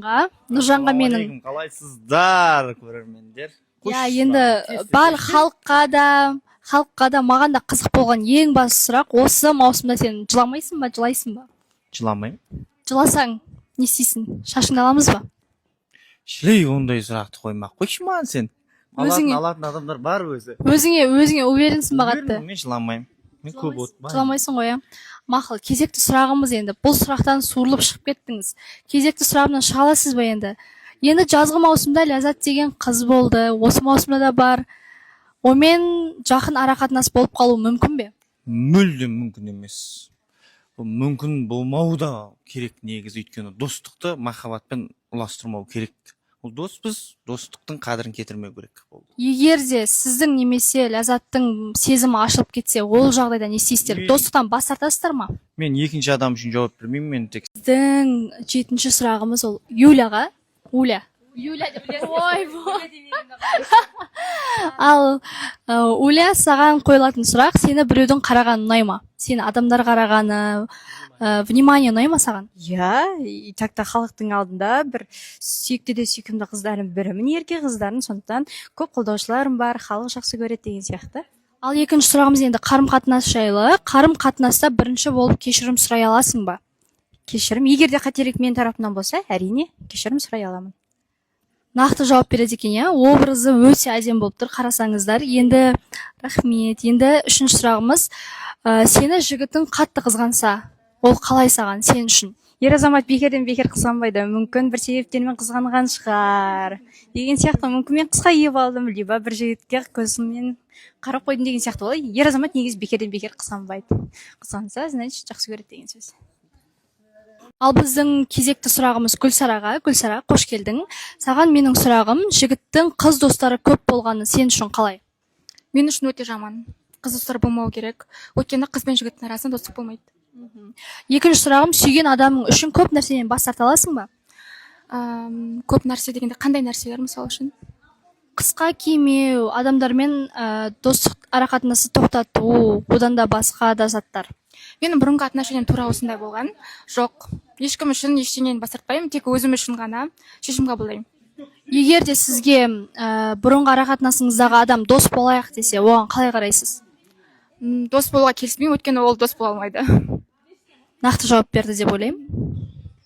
Нұржанға менің. Қалайсыздар, көрермендер? Я, енді барлық халыққа да маған да қызық болған ең басты сұрақ, осы маусымда сен жыламайсың ба, жылайсың ба? Жыламаймын. Жыласаң, не істейсің? Шашыңды аламыз ба? Шілей ондай сұрақты қоймақ. Қойшы маған сен. Алатын адамдар бар өзі. Өзіңе уверенсің ба қатты? Мен жыламаймын. Мен көп отпаймын. Жыламайсың ғой, иә. Мақұл, кезекті сұрағымыз енді. Бұл сұрақтан суырылып шығып кеттіңіз. Кезекті сұрағымнан шыға аласыз ба енді? Енді жазғы маусымда Ләззат деген қыз болды. Осы маусымда да бар. Онымен жақын арақатынас болып қалу мүмкін бе? Мүлдем мүмкін емес. Бұл мүмкін болмау да керек негізі, өйткені достықты махаббатпен ұластырмау керек. Ол доспыз, достықтың қадірін кетірмеу керек. Егер де сіздің немесе Ләззаттың сезімі ашылып кетсе, ол жағдайда не істейсіздер? Достықтан бас тартасыздар ма? Мен екінші адам үшін жауап бермеймін, мен тек. Біздің 7-ші сұрағымыз ол Юляға. Юля деп Ал Уля, саған қойылатын сұрақ, сені біреудің қарағаны ұнай ма? Сені адамдар қарағаны, внимание ұнай ма саған? Иә, такта халықтың алдында бір сүйікті де сүйкімді қыздарым бірімін, ерке қыздарын, сондықтан көп қолдаушыларым бар, халық жақсы көреді деген сияқты. Ал екінші сұрағымыз енді қарым-қатынас жайлы. Қарым-қатынаста бірінші болып кешірім сұрай аласың ба? Кешірім, егер де қателік мен тарапымнан болса, әрине кешірім сұрай аламын. Нақты жауап береді екен, иә. Образы өте әдемі болып тұр, қарасаңыздар. Енді рахмет. Енді үшінші сұрағымыз, сені жігітің қатты қызғанса, ол қалай саған, сен үшін? Ер азамат бекерден бекер қызғанбайды, мүмкін бір себептермен қызғанған шығар деген сияқты. Мүмкін мен қысқа ие болдым, либо бір жігітке көзіммен қарап қойдым деген сияқты. Олай ер азамат негізі бекерден бекер қызғанбайды. Қызғанса, значит, жақсы көреді деген сөз. Ал біздің кезекті сұрағымыз Гүлсараға. Гүлсара, қош келдің. Саған менің сұрағым, жігіттің қыз достары көп болғаны сен үшін қалай? Мен үшін өте жаман. Қыз достары болмау керек. Өйткені қыз бен жігіттің арасында достық болмайды. Екінші сұрағым, сүйген адамың үшін көп нәрседен бас тарта аласың ба? Көп нәрсе дегенде қандай нәрселер мысалы үшін? Қысқа кимеу, адамдармен достық арақатынасты тоқтату, одан да басқа да заттар. Менің бұрынғы отношениям тура осындай болған. Жоқ, ешкім үшін ештеңені бас тартпаймын, тек өзім үшін ғана шешім қабылдаймын. Егер де сізге бұрынғы арақатынасыңыздағы адам дос болайық десе, оған қалай қарайсыз? Дос болуға келіспеймін, өйткені ол дос бола алмайды. Нақты жауап берді деп ойлаймын.